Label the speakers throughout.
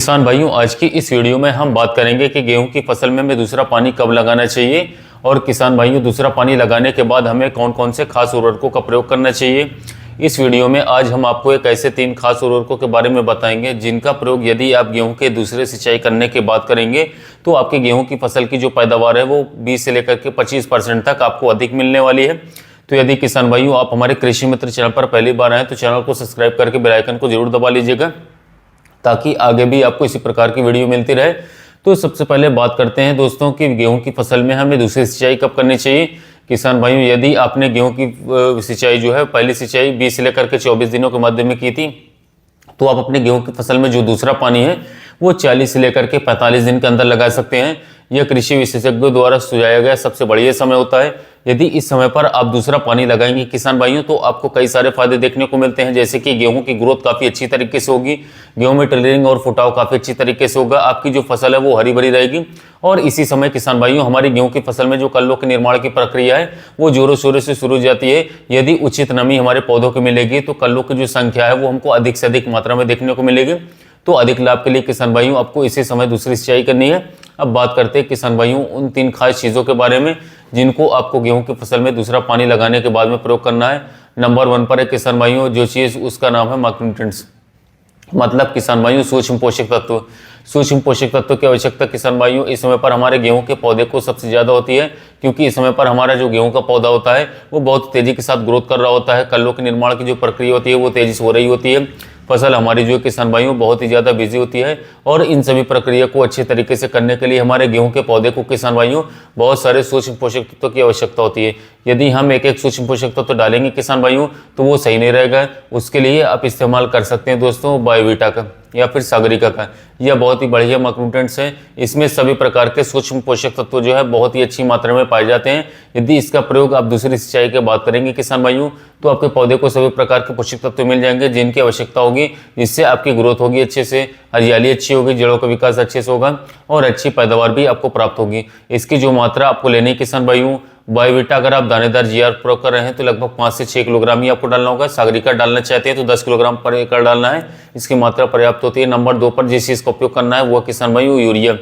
Speaker 1: किसान भाइयों, आज की इस वीडियो में हम बात करेंगे कि गेहूं की फसल में हमें दूसरा पानी कब लगाना चाहिए और किसान भाइयों दूसरा पानी लगाने के बाद हमें कौन कौन से खास उर्वरकों का प्रयोग करना चाहिए। इस वीडियो में आज हम आपको एक ऐसे 3 खास उर्वरकों के बारे में बताएंगे जिनका प्रयोग यदि आप गेहूं के दूसरे सिंचाई करने के बाद करेंगे तो आपके गेहूं की फसल की जो पैदावार है वो 20 से लेकर के 25% तक आपको अधिक मिलने वाली है। तो यदि किसान भाइयों आप हमारे कृषि मित्र चैनल पर पहली बार आए तो चैनल को सब्सक्राइब करके बेल आइकन को जरूर दबा लीजिएगा ताकि आगे भी आपको इसी प्रकार की वीडियो मिलती रहे। तो सबसे पहले बात करते हैं दोस्तों कि गेहूं की फसल में हमें दूसरी सिंचाई कब करनी चाहिए। किसान भाइयों, यदि आपने गेहूं की सिंचाई जो है पहली सिंचाई 20 से लेकर के 24 दिनों के मध्य में की थी तो आप अपने गेहूं की फसल में जो दूसरा पानी है वो 40 से लेकर के 45 दिन के अंदर लगा सकते हैं। यह कृषि विशेषज्ञों द्वारा सुझाया गया सबसे बढ़िया समय होता है। यदि इस समय पर आप दूसरा पानी लगाएंगे किसान भाइयों तो आपको कई सारे फायदे देखने को मिलते हैं, जैसे कि गेहूं की ग्रोथ काफ़ी अच्छी तरीके से होगी, गेहूं में टिलरिंग और फुटाव काफ़ी अच्छी तरीके से होगा, आपकी जो फसल है वो हरी भरी रहेगी। और इसी समय किसान भाइयों हमारी गेहूं की फसल में जो कल्लों के निर्माण की प्रक्रिया है वो जोरों शोरों से शुरू हो जाती है। यदि उचित नमी हमारे पौधों को मिलेगी तो कल्लों की जो संख्या है वो हमको अधिक से अधिक मात्रा में देखने को मिलेगी। तो अधिक लाभ के लिए किसान भाइयों आपको इसी समय दूसरी सिंचाई करनी है। अब बात करते हैं किसान भाइयों उन 3 खास चीज़ों के बारे में जिनको आपको गेहूं की फसल में दूसरा पानी लगाने के बाद में प्रयोग करना है। नंबर 1 पर है किसान भाइयों जो चीज़ उसका नाम है माइक्रोन्यूट्रिएंट्स, मतलब किसान भाइयों सूक्ष्म पोषक तत्व। सूक्ष्म पोषक तत्व की आवश्यकता किसान भाइयों इस समय पर हमारे गेहूं के पौधे को सबसे ज़्यादा होती है, क्योंकि इस समय पर हमारा जो गेहूं का पौधा होता है वो बहुत तेज़ी के साथ ग्रोथ कर रहा होता है, कल्लों के निर्माण की जो प्रक्रिया होती है वो तेज़ी से हो रही होती है, फसल हमारी जो किसान भाइयों बहुत ही ज़्यादा बिजी होती है। और इन सभी प्रक्रिया को अच्छे तरीके से करने के लिए हमारे गेहूं के पौधे को किसान भाइयों बहुत सारे सूक्ष्म पोषक तत्वों की आवश्यकता होती है। यदि हम एक सूक्ष्म पोषक तत्व डालेंगे किसान भाइयों तो वो सही नहीं रहेगा। उसके लिए आप इस्तेमाल कर सकते हैं दोस्तों बायोवीटा का या फिर सागरिका का। यह बहुत ही बढ़िया माइक्रोन्यूट्रिएंट्स है, इसमें सभी प्रकार के सूक्ष्म पोषक तत्व जो है बहुत ही अच्छी मात्रा में पाए जाते हैं। यदि इसका प्रयोग आप दूसरी सिंचाई के बाद करेंगे किसान भाइयों तो आपके पौधे को सभी प्रकार के पोषक तत्व मिल जाएंगे जिनकी आवश्यकता होगी, जिससे आपकी ग्रोथ होगी अच्छे से, हरियाली अच्छी होगी, जड़ों का विकास अच्छे से होगा और अच्छी पैदावार भी आपको प्राप्त होगी। इसकी जो मात्रा आपको लेनी है किसान भाइयों, बायोवीटा अगर आप दानेदार जीआर प्रयोग कर रहे हैं तो लगभग 5 से 6 किलोग्राम ही आपको डालना होगा। सागरिका डालना चाहते हैं तो 10 किलोग्राम पर एकड़ डालना है, इसकी मात्रा पर्याप्त होती है। नंबर 2 पर जिस चीज़ का उपयोग करना है वो किसान भाइयों यूरिया।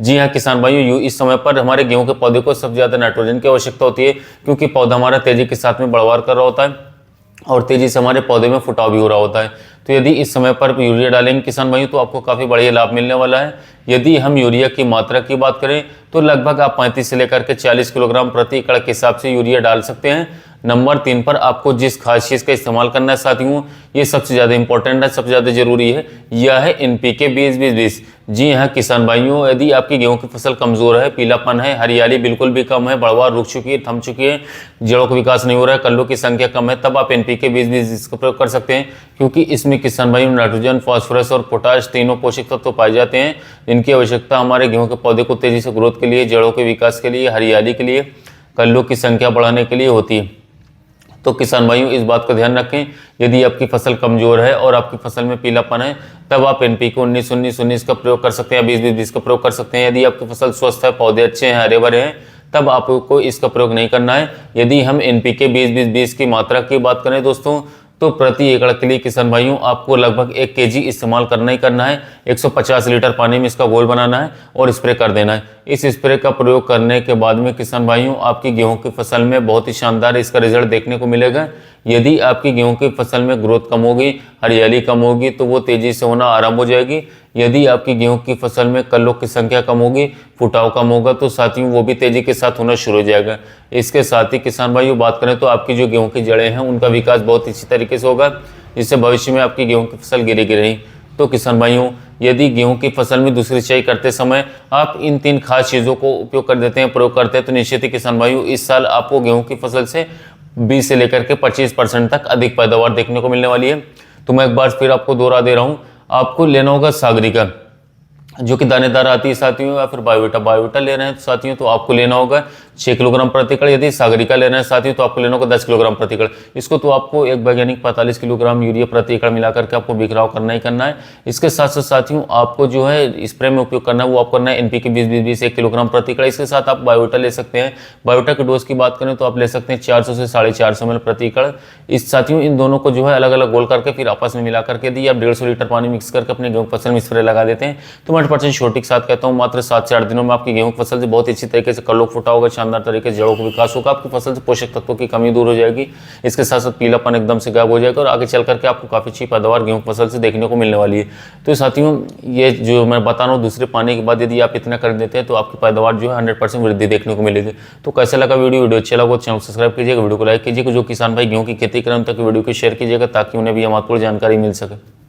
Speaker 1: जी हाँ किसान भाइयों, इस समय पर हमारे गेहूं के पौधे को सबसे ज़्यादा नाइट्रोजन की आवश्यकता होती है, क्योंकि पौधा हमारा तेजी के साथ में बढ़वार कर रहा होता है और तेजी से हमारे पौधे में फुटाव भी हो रहा होता है। तो यदि इस समय पर यूरिया डालेंगे किसान भाइयों तो आपको काफ़ी बढ़िया लाभ मिलने वाला है। यदि हम यूरिया की मात्रा की बात करें तो लगभग आप 35 से लेकर के 40 किलोग्राम प्रति एकड़ के हिसाब से यूरिया डाल सकते हैं। नंबर 3 पर आपको जिस खास चीज़ का इस्तेमाल करना है साथियों, ये सबसे ज़्यादा इंपॉर्टेंट है, सबसे ज़्यादा जरूरी है, यह है NPK 20-20-20। जी हाँ किसान भाइयों, यदि आपकी गेहूं की फसल कमज़ोर है, पीलापन है, हरियाली बिल्कुल भी कम है, बढ़वार रुक चुकी है, थम चुकी है, जड़ों का विकास नहीं हो रहा है, कल्लों की संख्या कम है, तब आप NPK 20-20-20 का प्रयोग कर सकते हैं, क्योंकि इसमें किसान भाइयों नाइट्रोजन, फास्फोरस और पोटाश तीनों पोषक तत्व पाए जाते हैं जिनकी आवश्यकता हमारे गेहूं के पौधे को तेजी से ग्रोथ के लिए, जड़ों के विकास के लिए, हरियाली के लिए, कल्लों की संख्या बढ़ाने के लिए होती है। तो किसान भाइयों इस बात का ध्यान रखें, यदि आपकी फसल कमजोर है और आपकी फसल में पीलापन है तब आप NPK 19-19-19 का प्रयोग कर सकते हैं, 20-20-20 का प्रयोग कर सकते हैं। यदि आपकी फसल स्वस्थ है, पौधे अच्छे हैं, हरे भरे हैं, तब आपको इसका प्रयोग नहीं करना है। यदि हम NPK 20-20-20 की मात्रा की बात करें दोस्तों तो प्रति एकड़ के लिए किसान भाइयों आपको लगभग 1 kg इस्तेमाल करना ही करना है। 150 लीटर पानी में इसका घोल बनाना है और स्प्रे कर देना है। इस स्प्रे का प्रयोग करने के बाद में किसान भाइयों आपकी गेहूं की फसल में बहुत ही शानदार इसका रिजल्ट देखने को मिलेगा। यदि आपकी गेहूं की फसल में ग्रोथ कम होगी, हरियाली कम होगी तो वो तेजी से होना आरंभ हो जाएगी। यदि आपकी गेहूं की फसल में कल्लों की संख्या कम होगी, फुटाव कम होगा तो साथियों वो भी तेजी के साथ होना शुरू हो जाएगा। इसके साथ ही किसान भाइयों बात करें तो आपकी जो गेहूं की जड़ें हैं उनका विकास बहुत अच्छी तरीके से होगा, जिससे भविष्य में आपकी गेहूं की फसल गिरेगी नहीं। तो किसान भाइयों यदि गेहूं की फसल में दूसरी सिंचाई करते समय आप इन 3 खास चीज़ों को उपयोग कर देते हैं, प्रयोग करते हैं, तो निश्चित ही किसान भाइयों इस साल आपको गेहूं की फसल से 20 से लेकर के 25% तक अधिक पैदावार देखने को मिलने वाली है। तो मैं एक बार फिर आपको दोहरा दे रहा हूँ, आपको लेना होगा सागरिका। जो कि दानेदार आती है साथियों, या फिर बायोवीटा ले रहे हैं तो साथियों तो आपको लेना होगा 6 किलोग्राम प्रति एकड़। यदि सागरिका ले रहे हैं साथियों तो आपको लेना होगा 10 किलोग्राम प्रति एकड़। इसको तो आपको एक वैज्ञानिक 45 किलोग्राम यूरिया प्रति एकड़ मिला करके आपको बिखराव करना ही करना है। इसके साथ साथ साथियों आपको जो है स्प्रे में उपयोग करना है वो आपको करना है NPK 20-20-20 1 किलोग्राम प्रति एकड़। इसके साथ आप बायोवीटा ले सकते हैं। बायोवीटा की डोज की बात करें तो आप ले सकते हैं 400 से 450 ml प्रति एकड़। इस साथियों इन दोनों को जो है अलग अलग घोल करके फिर आपस में मिला करके दी आप 150 लीटर पानी मिक्स करके अपने गेहूं फसल में स्प्रे लगा देते हैं तो 100% श्योरिटी के साथ कहता हूँ मात्र 7 से 8 दिनों में आपकी गेहूं की फसल से बहुत अच्छी तरीके से कल्लो फूटा होगा, शानदार तरीके से जड़ों का विकास होगा, आपकी फसल से पोषक तत्वों की कमी दूर हो जाएगी। इसके साथ साथ पीलापन एकदम से गायब हो जाएगा और आगे चल करके आपको काफी अच्छी पैदावार गेहूं की फसल से देखने को मिलने वाली है। तो साथियों ये जो मैं बता रहा हूँ दूसरे पानी के बाद यदि आप इतना कर देते हैं तो आपकी पैदावार जो है 100% वृद्धि देखने को मिलेगी। तो कैसा लगा वीडियो अच्छा लगा तो चैनल सब्सक्राइब कीजिएगा, वीडियो को लाइक कीजिएगा। जो किसान भाई गेहूं की खेती करें उन तक वीडियो को शेयर कीजिएगा ताकि उन्हें भी महत्वपूर्ण जानकारी मिल सके।